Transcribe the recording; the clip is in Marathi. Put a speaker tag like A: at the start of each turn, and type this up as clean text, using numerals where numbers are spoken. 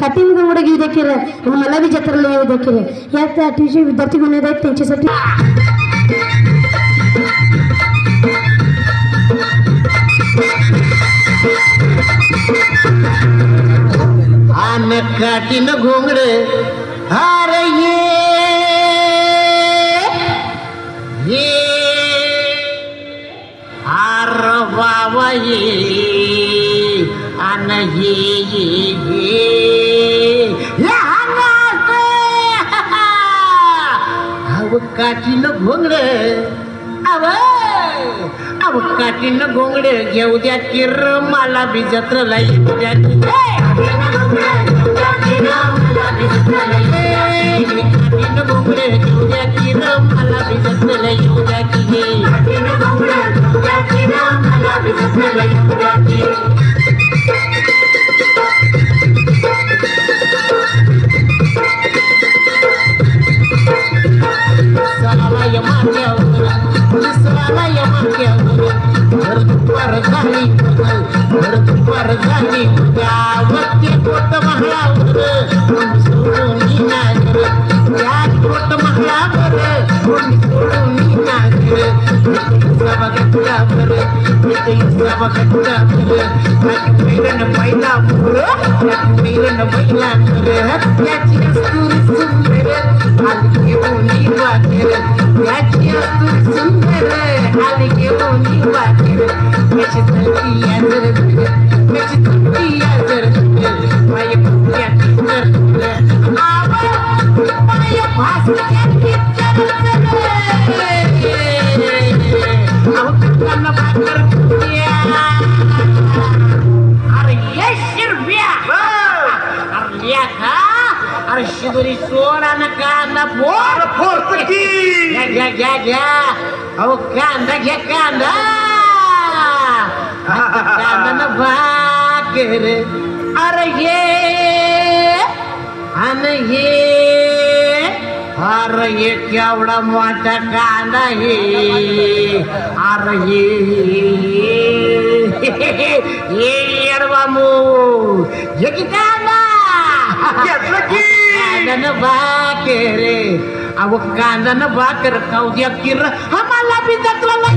A: काटीन गंगडे घेऊ देखील आणि मला बी जत्रेला येऊ देखील यात 8वीचे विद्यार्थी गुन्हे आहेत त्यांच्यासाठी
B: आन काटीन घोंगडे अरे ये आर बाबा ये आन ये अव काटीन घोंगडे अव काटीन घोंगडे घेऊ द्या किर मला बी जत्रेला येऊ द्या घोंगडे घेऊ द्या किर मला बी जत्रेला येऊ द्या झाली त्यावरती पोट महावर सोडून नागर त्या पोट महावर सोडून नागर पहिला मैरण पहिला त्याची सुंदर आली घेऊन वाटेर त्याची सुंदर आली घेऊन वाटेर त्याची थलती याजर त्याची थलती याजर माय पुण्याची तर माय भासण्याची अरे शिदोरी सोडा ना कांदा फोड घ्या अहो कांदा घ्या कांदा कांदा ना भाकर अरे ये केवढा मोठा कांदा हे अरे ये बामू हे की कांदा कांदा भाकर अहो कांदा न भाकर खाऊ द्या किर आम्हाला बी जत्रेला